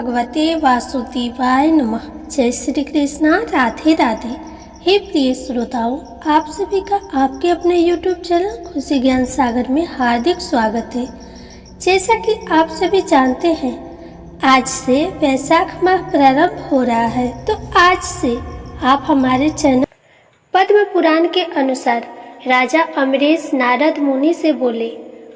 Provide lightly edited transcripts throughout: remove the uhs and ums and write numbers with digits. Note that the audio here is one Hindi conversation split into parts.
भगवते वासुदेवाय नमः। जय श्री कृष्णा, राधे राधे। हे प्रिय श्रोताओं, आप सभी का आपके अपने YouTube चैनल खुशी ज्ञान सागर में हार्दिक स्वागत है। जैसा कि आप सभी जानते हैं, आज से वैशाख माह प्रारंभ हो रहा है, तो आज से आप हमारे चैनल पद्म पुराण के अनुसार राजा अमरीश नारद मुनि से बोले,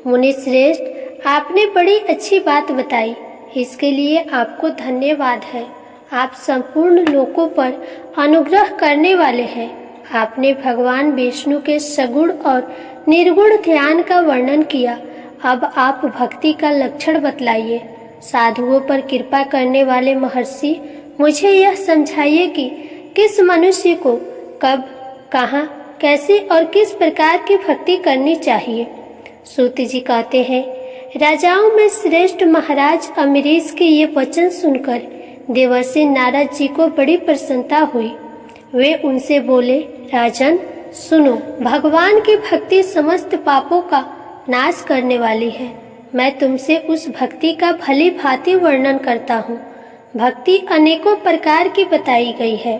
मुनि श्रेष्ठ, आपने बड़ी अच्छी बात बताई, इसके लिए आपको धन्यवाद है। आप संपूर्ण लोकों पर अनुग्रह करने वाले हैं। आपने भगवान विष्णु के सगुण और निर्गुण ध्यान का वर्णन किया। अब आप भक्ति का लक्षण बतलाइए। साधुओं पर कृपा करने वाले महर्षि, मुझे यह समझाइए कि किस मनुष्य को कब, कहाँ, कैसे और किस प्रकार की भक्ति करनी चाहिए। सूत जी कहते हैं, राजाओं में श्रेष्ठ महाराज अमरीश के ये वचन सुनकर देवर्षि नारद जी को बड़ी प्रसन्नता हुई। वे उनसे बोले, राजन सुनो, भगवान की भक्ति समस्त पापों का नाश करने वाली है। मैं तुमसे उस भक्ति का भली भांति वर्णन करता हूँ। भक्ति अनेकों प्रकार की बताई गई है।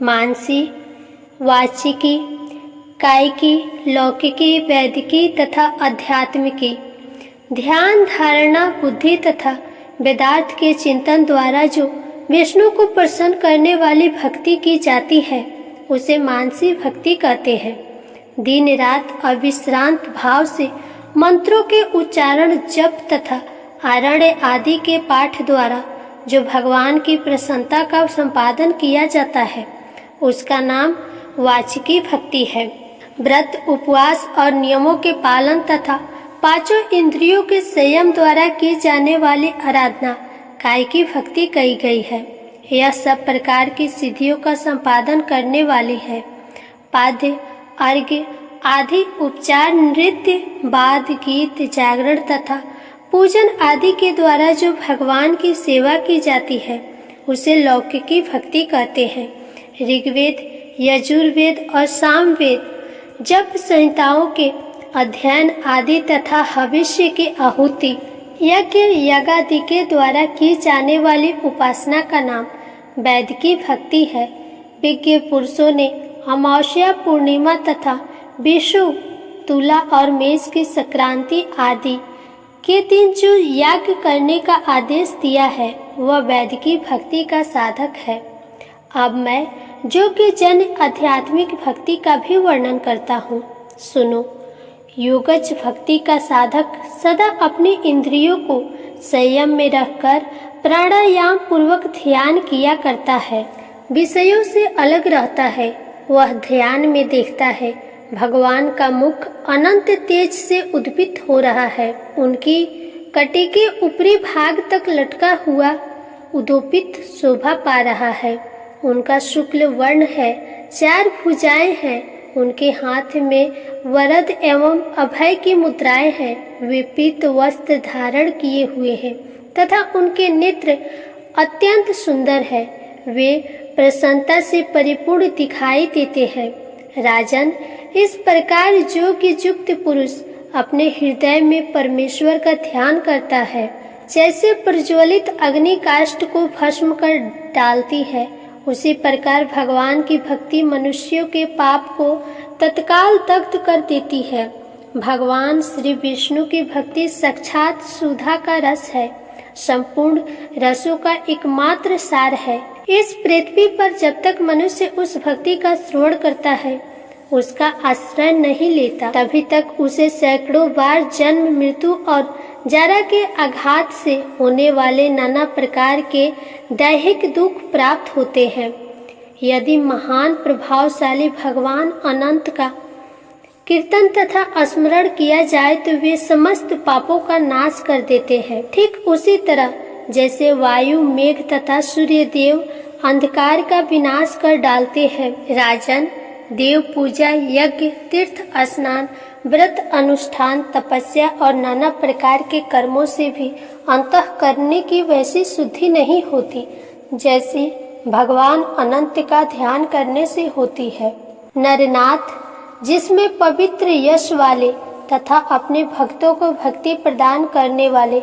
मानसी, वाचिकी, कायिकी, लौकिकी, वैदिकी तथा आध्यात्मिकी। ध्यान, धारणा, बुद्धि तथा वेदार्थ के चिंतन द्वारा जो विष्णु को प्रसन्न करने वाली भक्ति की जाती है, उसे मानसी भक्ति कहते हैं। दिन रात अविश्रांत भाव से मंत्रों के उच्चारण, जप तथा आरण्य आदि के पाठ द्वारा जो भगवान की प्रसन्नता का संपादन किया जाता है, उसका नाम वाचिकी भक्ति है। व्रत, उपवास और नियमों के पालन तथा पांचों इंद्रियों के संयम द्वारा की जाने वाली आराधना कायिकी भक्ति कही गई है। यह सब प्रकार की सिद्धियों का संपादन करने वाली है। पाद्य, अर्घ्य आदि उपचार, नृत्य, वाद, गीत, जागरण तथा पूजन आदि के द्वारा जो भगवान की सेवा की जाती है, उसे लौकिकी भक्ति कहते हैं। ऋग्वेद, यजुर्वेद और सामवेद जप संहिताओं के अध्ययन आदि तथा भविष्य की आहुति, यज्ञ, यागादि के द्वारा की जाने वाली उपासना का नाम वैदिकी भक्ति है। विज्ञ पुरुषों ने अमावस्या, पूर्णिमा तथा विषु, तुला और मेष की संक्रांति आदि के दिन जो याग करने का आदेश दिया है, वह वैदिकी भक्ति का साधक है। अब मैं जो कि जन आध्यात्मिक भक्ति का भी वर्णन करता हूँ, सुनो। योगज भक्ति का साधक सदा अपनी इंद्रियों को संयम में रखकर प्राणायाम पूर्वक ध्यान किया करता है। विषयों से अलग रहता है। वह ध्यान में देखता है भगवान का मुख अनंत तेज से उद्दीपित हो रहा है। उनकी कटी के ऊपरी भाग तक लटका हुआ उद्दीपित शोभा पा रहा है। उनका शुक्ल वर्ण है, 4 भुजाएं हैं। उनके हाथ में वरद एवं अभय की मुद्राएं हैं। वे पीत वस्त्र धारण किए हुए हैं तथा उनके नेत्र अत्यंत सुंदर है। वे प्रसन्नता से परिपूर्ण दिखाई देते हैं। राजन, इस प्रकार जो कि युक्त पुरुष अपने हृदय में परमेश्वर का ध्यान करता है, जैसे प्रज्वलित अग्नि काष्ठ को भस्म कर डालती है, उसी प्रकार भगवान की भक्ति मनुष्यों के पाप को तत्काल दग्ध कर देती है। भगवान श्री विष्णु की भक्ति साक्षात सुधा का रस है, संपूर्ण रसों का एकमात्र सार है। इस पृथ्वी पर जब तक मनुष्य उस भक्ति का श्रवण करता है, उसका आश्रय नहीं लेता, तभी तक उसे सैकड़ों बार जन्म, मृत्यु और जरा के आघात से होने वाले नाना प्रकार के दैहिक दुख प्राप्त होते हैं। यदि महान प्रभावशाली भगवान अनंत का कीर्तन तथा स्मरण किया जाए तो वे समस्त पापों का नाश कर देते हैं। ठीक उसी तरह जैसे वायु, मेघ तथा सूर्य देव अंधकार का विनाश कर डालते हैं। राजन, देव पूजा, यज्ञ, तीर्थ स्नान, व्रत अनुष्ठान, तपस्या और नाना प्रकार के कर्मों से भी अंतःकरण की वैसी शुद्धि नहीं होती जैसी भगवान अनंत का ध्यान करने से होती है। नरनाथ, जिसमें पवित्र यश वाले तथा अपने भक्तों को भक्ति प्रदान करने वाले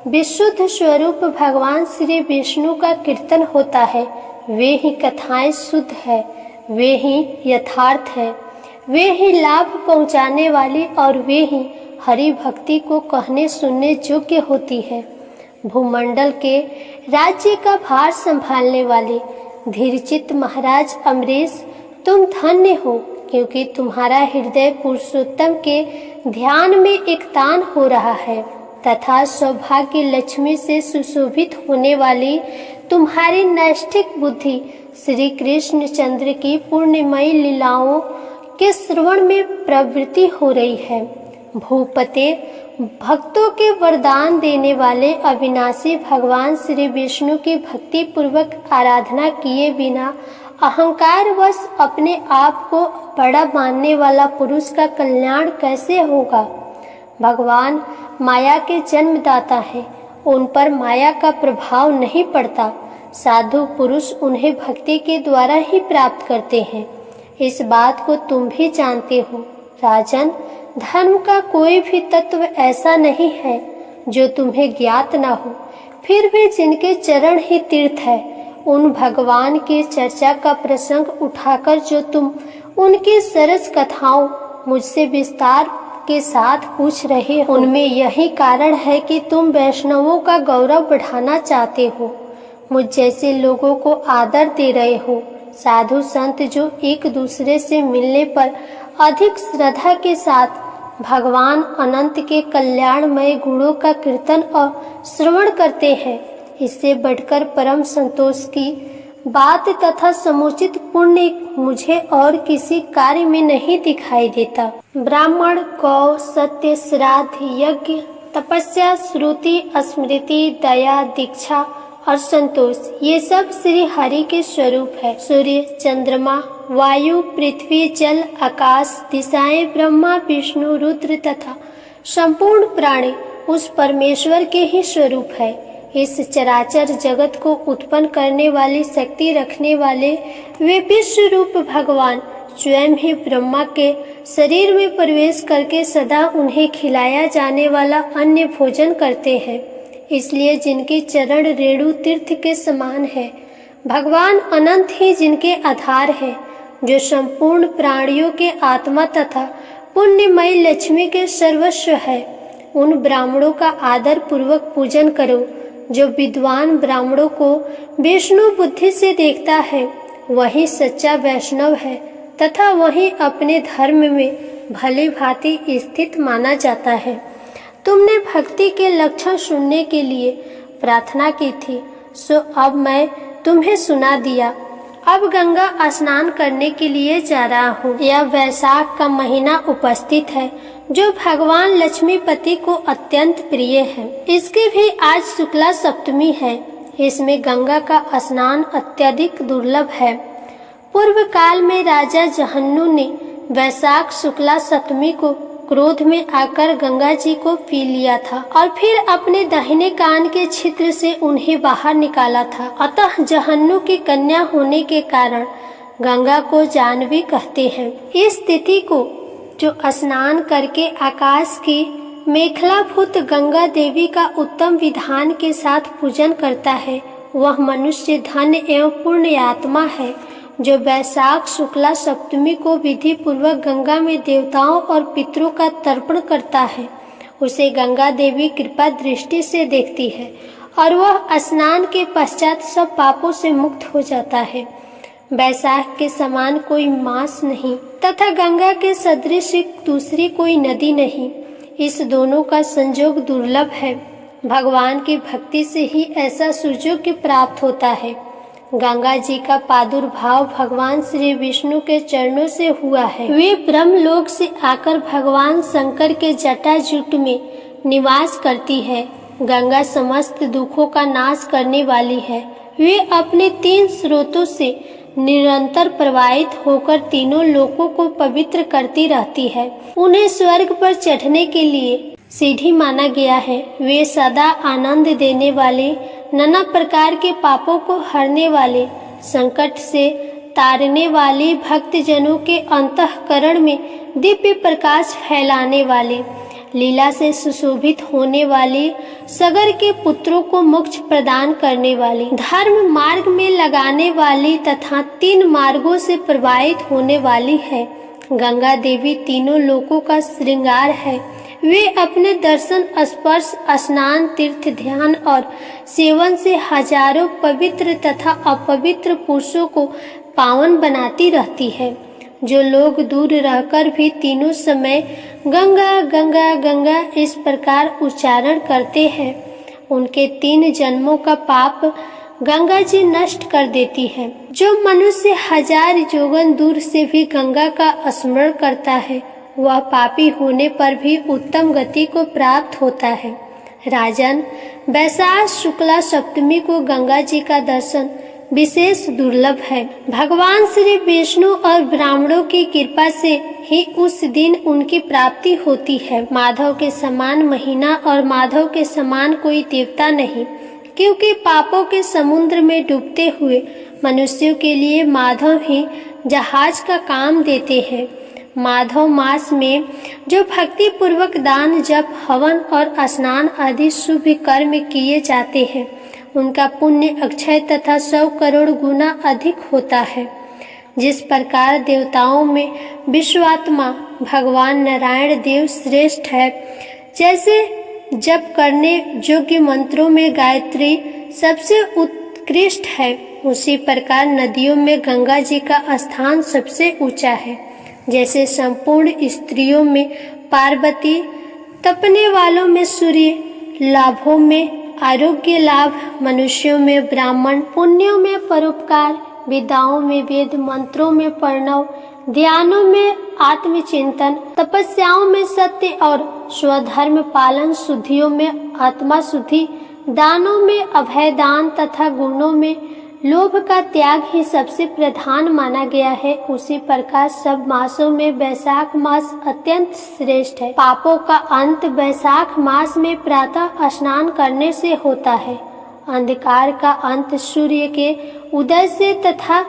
विशुद्ध स्वरूप भगवान श्री विष्णु का कीर्तन होता है। वे ही कथाएं शुद्ध है, वे ही यथार्थ है, वे ही लाभ पहुंचाने वाली और वे ही हरि भक्ति को कहने सुनने योग्य होती है। भूमंडल के राज्य का भार संभालने वाले धीरचित्त महाराज अमरीश, तुम धन्य हो, क्योंकि तुम्हारा हृदय पुरुषोत्तम के ध्यान में एक तान हो रहा है तथा सौभाग्य लक्ष्मी से सुशोभित होने वाली तुम्हारी नैष्ठिक बुद्धि श्री कृष्ण चंद्र की पूर्णिमयी लीलाओं के श्रवण में प्रवृत्ति हो रही है। भूपते, भक्तों के वरदान देने वाले अविनाशी भगवान श्री विष्णु की भक्ति पूर्वक आराधना किए बिना अहंकार वश अपने आप को बड़ा मानने वाला पुरुष का कल्याण कैसे होगा। भगवान माया के जन्मदाता हैं, उन पर माया का प्रभाव नहीं पड़ता। साधु पुरुष उन्हें भक्ति के द्वारा ही प्राप्त करते हैं। इस बात को तुम भी जानते हो। राजन, धर्म का कोई भी तत्व ऐसा नहीं है जो तुम्हें ज्ञात ना हो। फिर भी जिनके चरण ही तीर्थ है, उन भगवान की चर्चा का प्रसंग उठाकर जो तुम उनकी सरस कथाओं मुझसे विस्तार के साथ पूछ रहे हो, उनमें यही कारण है कि तुम वैष्णवों का गौरव बढ़ाना चाहते हो, मुझ जैसे लोगों को आदर दे रहे हो। साधु संत जो एक दूसरे से मिलने पर अधिक श्रद्धा के साथ भगवान अनंत के कल्याणमय गुणों का कीर्तन और श्रवण करते हैं, इससे बढ़कर परम संतोष की बात तथा समुचित पुण्य मुझे और किसी कार्य में नहीं दिखाई देता। ब्राह्मण, गौ, सत्य, श्राद्ध, यज्ञ, तपस्या, श्रुति, स्मृति, दया, दीक्षा और संतोष, ये सब श्री हरि के स्वरूप है। सूर्य, चंद्रमा, वायु, पृथ्वी, जल, आकाश, दिशाएं, ब्रह्मा, विष्णु, रुद्र तथा संपूर्ण प्राणी उस परमेश्वर के ही स्वरूप है। इस चराचर जगत को उत्पन्न करने वाली शक्ति रखने वाले वे विश्व रूप भगवान स्वयं ही ब्रह्मा के शरीर में प्रवेश करके सदा उन्हें खिलाया जाने वाला अन्य भोजन करते हैं। इसलिए जिनके चरण रेणु तीर्थ के समान है, भगवान अनंत ही जिनके आधार है, जो संपूर्ण प्राणियों के आत्मा तथा पुण्यमयी लक्ष्मी के सर्वस्व है, उन ब्राह्मणों का आदर पूर्वक पूजन करो। जो विद्वान ब्राह्मणों को विष्णु बुद्धि से देखता है, वही सच्चा वैष्णव है तथा वही अपने धर्म में भली भांति स्थित माना जाता है। तुमने भक्ति के लक्षण सुनने के लिए प्रार्थना की थी, सो अब मैं तुम्हें सुना दिया। अब गंगा स्नान करने के लिए जा रहा हूँ। यह वैशाख का महीना उपस्थित है, जो भगवान लक्ष्मीपति को अत्यंत प्रिय है। इसकी भी आज शुक्ला सप्तमी है। इसमें गंगा का स्नान अत्यधिक दुर्लभ है। पूर्व काल में राजा जहन्नु ने वैशाख शुक्ला सप्तमी को क्रोध में आकर गंगा जी को पी लिया था और फिर अपने दाहिने कान के छिद्र से उन्हें बाहर निकाला था। अतः जहन्नु की कन्या होने के कारण गंगा को जाह्नवी कहते हैं। इस तिथि को जो स्नान करके आकाश की मेखलाभूत गंगा देवी का उत्तम विधान के साथ पूजन करता है, वह मनुष्य धन्य एवं पुण्य आत्मा है। जो वैशाख शुक्ला सप्तमी को विधि पूर्वक गंगा में देवताओं और पितरों का तर्पण करता है, उसे गंगा देवी कृपा दृष्टि से देखती है और वह स्नान के पश्चात सब पापों से मुक्त हो जाता है। वैशाख के समान कोई मास नहीं तथा गंगा के सदृश दूसरी कोई नदी नहीं। इस दोनों का संयोग दुर्लभ है। भगवान की भक्ति से ही ऐसा सुयोग प्राप्त होता है। गंगा जी का प्रादुर्भाव भगवान श्री विष्णु के चरणों से हुआ है। वे ब्रह्मलोक से आकर भगवान शंकर के जटाजूट में निवास करती है। गंगा समस्त दुखों का नाश करने वाली है। वे अपने 3 स्रोतों से निरंतर प्रवाहित होकर तीनों लोकों को पवित्र करती रहती है। उन्हें स्वर्ग पर चढ़ने के लिए सीढ़ी माना गया है। वे सदा आनंद देने वाले, नाना प्रकार के पापों को हरने वाले, संकट से तारने वाले, भक्तजनों के अंतःकरण में दिव्य प्रकाश फैलाने वाले, लीला से सुशोभित होने वाली, सगर के पुत्रों को मोक्ष प्रदान करने वाली, धर्म मार्ग में लगाने वाली तथा 3 मार्गों से प्रवाहित होने वाली है। गंगा देवी तीनों लोकों का श्रृंगार है। वे अपने दर्शन, स्पर्श, स्नान, तीर्थ, ध्यान और सेवन से हजारों पवित्र तथा अपवित्र पुरुषों को पावन बनाती रहती है। जो लोग दूर रहकर भी तीनों समय गंगा गंगा गंगा इस प्रकार उच्चारण करते हैं, उनके 3 जन्मों का पाप गंगा जी नष्ट कर देती है। जो मनुष्य 1000 योजन दूर से भी गंगा का स्मरण करता है, वह पापी होने पर भी उत्तम गति को प्राप्त होता है। राजन, वैशाख शुक्ला सप्तमी को गंगा जी का दर्शन विशेष दुर्लभ है। भगवान श्री विष्णु और ब्राह्मणों की कृपा से ही उस दिन उनकी प्राप्ति होती है। माधव के समान महीना और माधव के समान कोई देवता नहीं, क्योंकि पापों के समुद्र में डूबते हुए मनुष्यों के लिए माधव ही जहाज का काम देते हैं। माधव मास में जो भक्ति पूर्वक दान, जप, हवन और स्नान आदि शुभ कर्म किए जाते हैं, उनका पुण्य अक्षय तथा 100 करोड़ गुना अधिक होता है। जिस प्रकार देवताओं में विश्वात्मा भगवान नारायण देव श्रेष्ठ है, जैसे जप करने योग्य मंत्रों में गायत्री सबसे उत्कृष्ट है, उसी प्रकार नदियों में गंगा जी का स्थान सबसे ऊंचा है। जैसे संपूर्ण स्त्रियों में पार्वती, तपने वालों में सूर्य, लाभों में आरोग्य लाभ, मनुष्यों में ब्राह्मण, पुण्यों में परोपकार, विद्याओं में वेद, मंत्रों में प्रणव, ध्यानों में आत्मचिंतन, तपस्याओं में सत्य और स्वधर्म पालन, शुद्धियों में आत्मा शुद्धि, दानों में अभय दान तथा गुणों में लोभ का त्याग ही सबसे प्रधान माना गया है। उसी प्रकार सब मासों में वैशाख मास अत्यंत श्रेष्ठ है। पापों का अंत वैशाख मास में प्रातः स्नान करने से होता है। अंधकार का अंत सूर्य के उदय से तथा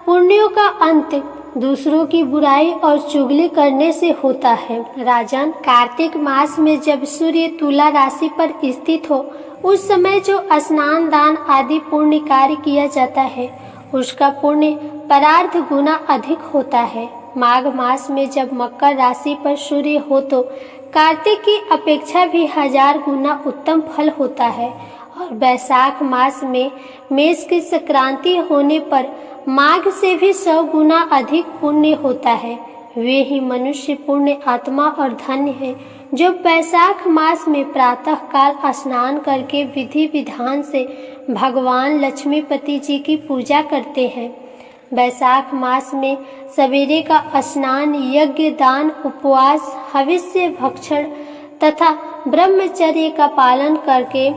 पुण्यों का अंत दूसरों की बुराई और चुगली करने से होता है। राजन, कार्तिक मास में जब सूर्य तुला राशि पर स्थित हो, उस समय जो स्नान, दान आदि पुण्य कार्य किया जाता है, उसका पुण्य परार्ध गुना अधिक होता है। माघ मास में जब मकर राशि पर सूर्य हो तो कार्तिक की अपेक्षा भी 1000 गुना उत्तम फल होता है। और वैशाख मास में मेष की संक्रांति होने पर माघ से भी 100 गुना अधिक पुण्य होता है। वे ही मनुष्य पुण्य आत्मा और धन्य है जो वैशाख मास में प्रातः काल स्नान करके विधि विधान से भगवान लक्ष्मीपति जी की पूजा करते हैं। वैशाख मास में सवेरे का स्नान, यज्ञ, दान, उपवास, हविष्य, भक्षण तथा ब्रह्मचर्य का पालन करके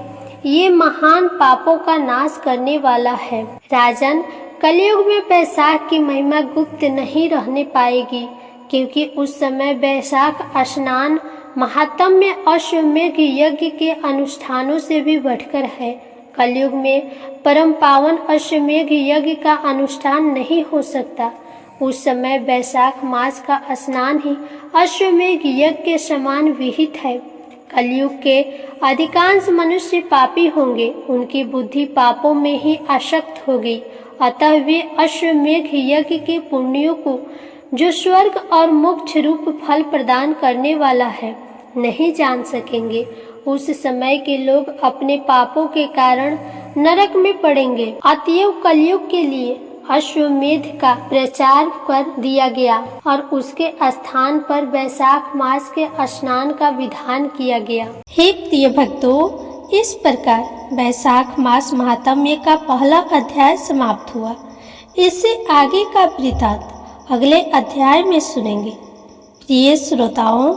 ये महान पापों का नाश करने वाला है। राजन, कलयुग में वैशाख की महिमा गुप्त नहीं रहने पाएगी, क्योंकि उस समय वैशाख स्नान महात्म्य अश्वमेघ यज्ञ के अनुष्ठानों से भी बढ़कर है। कलयुग में परम पावन अश्वमेघ यज्ञ का अनुष्ठान नहीं हो सकता। उस समय वैशाख मास का स्नान ही अश्वमेघ यज्ञ के समान विहित है। कलयुग के अधिकांश मनुष्य पापी होंगे, उनकी बुद्धि पापों में ही आसक्त होगी, अतः वे अश्वमेघ यज्ञ के पुण्यों को, जो स्वर्ग और मोक्ष रूप फल प्रदान करने वाला है, नहीं जान सकेंगे। उस समय के लोग अपने पापों के कारण नरक में पड़ेंगे। अतएव कलयुग के लिए अश्वमेध का प्रचार कर दिया गया और उसके स्थान पर वैशाख मास के स्नान का विधान किया गया। हे प्रिय भक्तों, इस प्रकार वैशाख मास महात्म्य का पहला अध्याय समाप्त हुआ। इससे आगे का वृत्तांत अगले अध्याय में सुनेंगे। प्रिय श्रोताओं,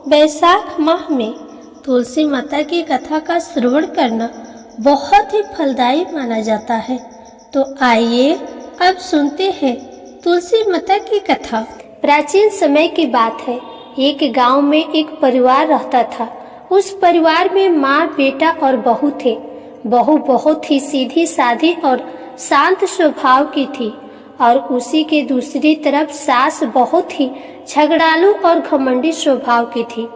वैशाख माह में तुलसी माता की कथा का श्रवण करना बहुत ही फलदायी माना जाता है। तो आइए अब सुनते हैं तुलसी माता की कथा। प्राचीन समय की बात है। एक गांव में एक परिवार रहता था। उस परिवार में माँ, बेटा और बहू थे। बहू बहुत ही सीधी साधी और शांत स्वभाव की थी और उसी के दूसरी तरफ सास बहुत ही झगड़ालू और घमंडी स्वभाव की थी।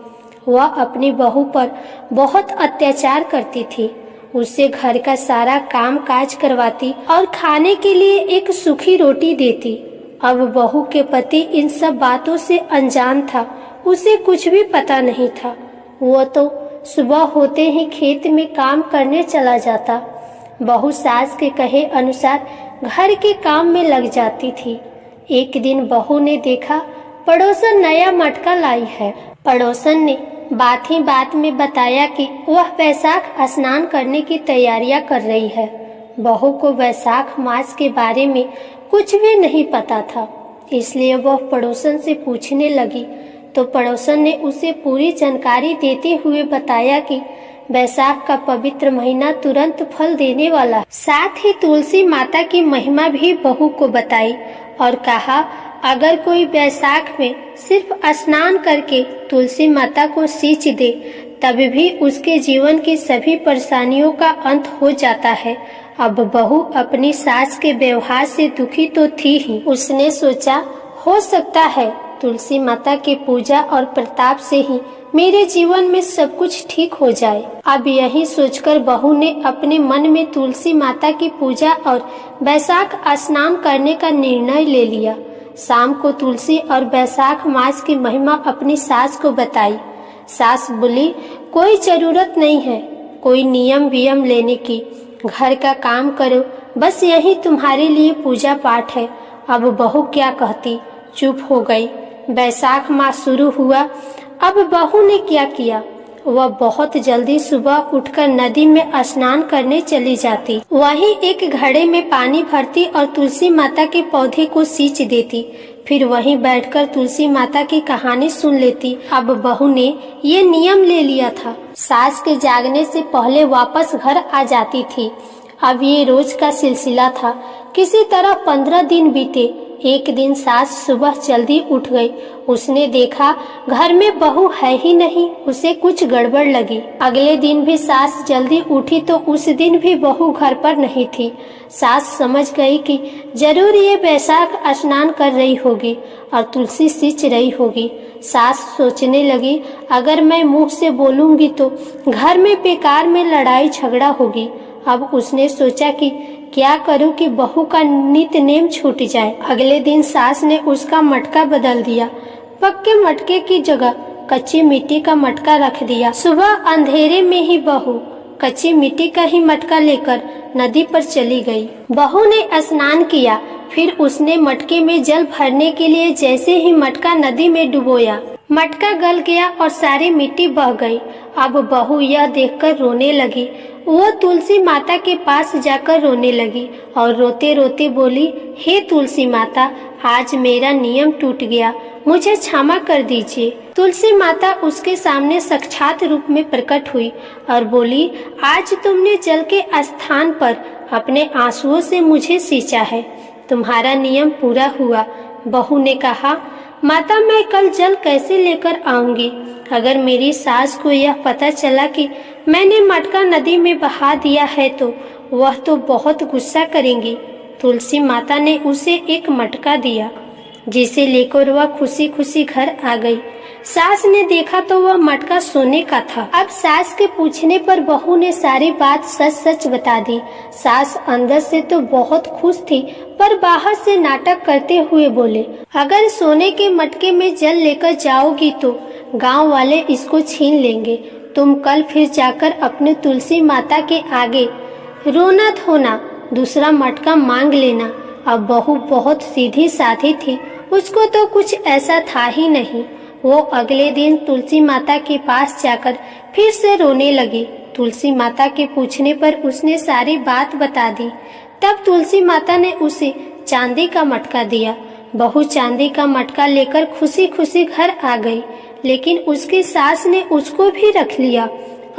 वह अपनी बहू पर बहुत अत्याचार करती थी। उससे घर का सारा काम काज करवाती और खाने के लिए एक सूखी रोटी देती। अब बहू के पति इन सब बातों से अनजान था, उसे कुछ भी पता नहीं था। वो तो सुबह होते ही खेत में काम करने चला जाता। बहू सास के कहे अनुसार घर के काम में लग जाती थी। एक दिन बहू ने देखा पड़ोसन नया मटका लाई है। पड़ोसन ने बात ही बात में बताया कि वह वैशाख स्नान करने की तैयारियां कर रही है। बहू को वैशाख मास के बारे में कुछ भी नहीं पता था, इसलिए वह पड़ोसन से पूछने लगी तो पड़ोसन ने उसे पूरी जानकारी देते हुए बताया कि वैशाख का पवित्र महीना तुरंत फल देने वाला है। साथ ही तुलसी माता की महिमा भी बहू को बताई और कहा अगर कोई वैशाख में सिर्फ स्नान करके तुलसी माता को सींच दे तब भी उसके जीवन की सभी परेशानियों का अंत हो जाता है। अब बहू अपनी सास के व्यवहार से दुखी तो थी ही। उसने सोचा हो सकता है तुलसी माता की पूजा और प्रताप से ही मेरे जीवन में सब कुछ ठीक हो जाए। अब यही सोचकर बहू ने अपने मन में तुलसी माता की पूजा और वैशाख स्नान करने का निर्णय ले लिया। शाम को तुलसी और वैशाख मास की महिमा अपनी सास को बताई। सास बोली कोई जरूरत नहीं है कोई नियम वियम लेने की, घर का काम करो, बस यही तुम्हारे लिए पूजा पाठ है। अब बहू क्या कहती, चुप हो गई। वैशाख मास शुरू हुआ। अब बहू ने क्या किया, वह बहुत जल्दी सुबह उठकर नदी में स्नान करने चली जाती। वहीं एक घड़े में पानी भरती और तुलसी माता के पौधे को सींच देती। फिर वहीं बैठकर तुलसी माता की कहानी सुन लेती। अब बहू ने ये नियम ले लिया था, सास के जागने से पहले वापस घर आ जाती थी। अब ये रोज का सिलसिला था। किसी तरह 15 दिन बीते। एक दिन सास सुबह जल्दी उठ गई। उसने देखा घर में बहू है ही नहीं, उसे कुछ गड़बड़ लगी। अगले दिन भी सास जल्दी उठी तो उस दिन भी बहू घर पर नहीं थी। सास समझ गई कि जरूर ये वैशाख स्नान कर रही होगी और तुलसी सींच रही होगी। सास सोचने लगी अगर मैं मुंह से बोलूंगी तो घर में बेकार में लड़ाई झगड़ा होगी। अब उसने सोचा कि क्या करूं कि बहू का नित नेम छूट जाए। अगले दिन सास ने उसका मटका बदल दिया। पक्के मटके की जगह कच्ची मिट्टी का मटका रख दिया। सुबह अंधेरे में ही बहू कच्ची मिट्टी का ही मटका लेकर नदी पर चली गई। बहू ने स्नान किया, फिर उसने मटके में जल भरने के लिए जैसे ही मटका नदी में डुबोया, मटका गल गया और सारी मिट्टी बह गई। अब बहू यह देखकर रोने लगी। वो तुलसी माता के पास जाकर रोने लगी और रोते रोते बोली, हे तुलसी माता, आज मेरा नियम टूट गया, मुझे क्षमा कर दीजिए। तुलसी माता उसके सामने साक्षात रूप में प्रकट हुई और बोली, आज तुमने जल के स्थान पर अपने आंसुओं से मुझे सींचा है, तुम्हारा नियम पूरा हुआ। बहू ने कहा, माता मैं कल जल कैसे लेकर आऊंगी? अगर मेरी सास को यह पता चला कि मैंने मटका नदी में बहा दिया है तो वह तो बहुत गुस्सा करेंगी। तुलसी माता ने उसे एक मटका दिया जिसे लेकर वह खुशी खुशी घर आ गई। सास ने देखा तो वह मटका सोने का था। अब सास के पूछने पर बहू ने सारी बात सच सच बता दी। सास अंदर से तो बहुत खुश थी पर बाहर से नाटक करते हुए बोले, अगर सोने के मटके में जल लेकर जाओगी तो गांव वाले इसको छीन लेंगे। तुम कल फिर जाकर अपने तुलसी माता के आगे रोना धोना दूसरा मटका मांग लेना। अब बहू बहुत सीधी साधी थी, उसको तो कुछ ऐसा था ही नहीं। वो अगले दिन तुलसी माता के पास जाकर फिर से रोने लगी। तुलसी माता के पूछने पर उसने सारी बात बता दी। तब तुलसी माता ने उसे चांदी का मटका दिया। बहू चांदी का मटका लेकर खुशी खुशी घर आ गई, लेकिन उसकी सास ने उसको भी रख लिया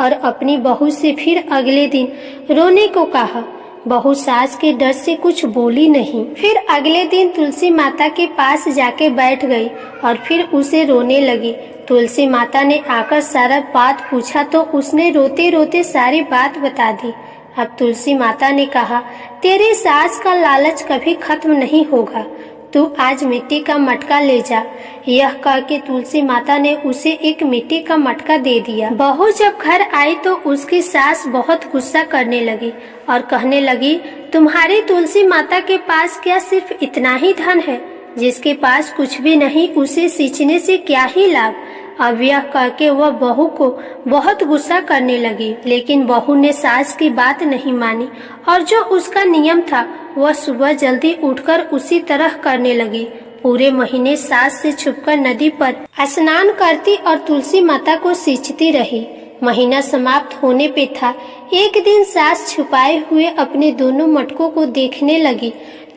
और अपनी बहू से फिर अगले दिन रोने को कहा। बहू सास के डर से कुछ बोली नहीं। फिर अगले दिन तुलसी माता के पास जाके बैठ गई और फिर उसे रोने लगी। तुलसी माता ने आकर सारा बात पूछा तो उसने रोते रोते सारी बात बता दी। अब तुलसी माता ने कहा, तेरे सास का लालच कभी खत्म नहीं होगा, तू आज मिट्टी का मटका ले जा। यह कह के तुलसी माता ने उसे एक मिट्टी का मटका दे दिया। बहू जब घर आई तो उसकी सास बहुत गुस्सा करने लगी और कहने लगी, तुम्हारी तुलसी माता के पास क्या सिर्फ इतना ही धन है? जिसके पास कुछ भी नहीं उसे सींचने से क्या ही लाभ? अब यह कह के वह बहू को बहुत गुस्सा करने लगी, लेकिन बहू ने सास की बात नहीं मानी और जो उसका नियम था वह सुबह जल्दी उठकर उसी तरह करने लगी। पूरे महीने सास से छुपकर नदी पर स्नान करती और तुलसी माता को सींचती रही। महीना समाप्त होने पे था। एक दिन सास छुपाए हुए अपने दोनों मटकों को देखने लगी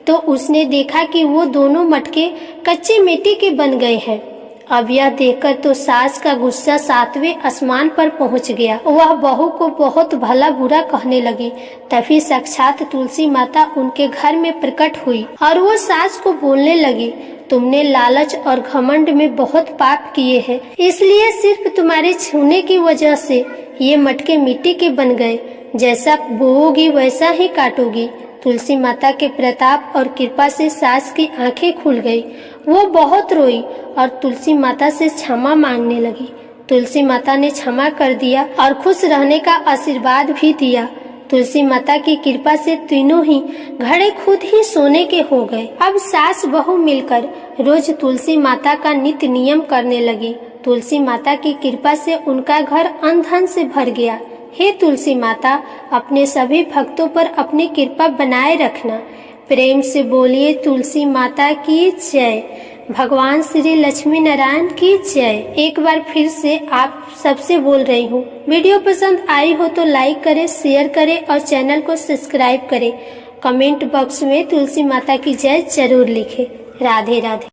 तो उसने देखा कि वो दोनों मटके कच्ची मिट्टी के बन गए हैं। अब यह देखकर तो सास का गुस्सा 7वें आसमान पर पहुंच गया। वह बहू को बहुत भला बुरा कहने लगी। तभी साक्षात तुलसी माता उनके घर में प्रकट हुई और वो सास को बोलने लगी, तुमने लालच और घमंड में बहुत पाप किए हैं, इसलिए सिर्फ तुम्हारे छूने की वजह से ये मटके मिट्टी के बन गए। जैसा बोओगी वैसा ही काटोगी। तुलसी माता के प्रताप और कृपा से सास की आंखें खुल गई। वो बहुत रोई और तुलसी माता से क्षमा मांगने लगी। तुलसी माता ने क्षमा कर दिया और खुश रहने का आशीर्वाद भी दिया। तुलसी माता की कृपा से तीनों ही घड़े खुद ही सोने के हो गए। अब सास बहू मिलकर रोज तुलसी माता का नित्य नियम करने लगी। तुलसी माता की कृपा से उनका घर अन्न धन से भर गया। हे तुलसी माता, अपने सभी भक्तों पर अपनी कृपा बनाए रखना। प्रेम से बोलिए तुलसी माता की जय। भगवान श्री लक्ष्मी नारायण की जय। एक बार फिर से आप सबसे बोल रही हूँ, वीडियो पसंद आई हो तो लाइक करें, शेयर करें और चैनल को सब्सक्राइब करें। कमेंट बॉक्स में तुलसी माता की जय जरूर लिखें। राधे राधे।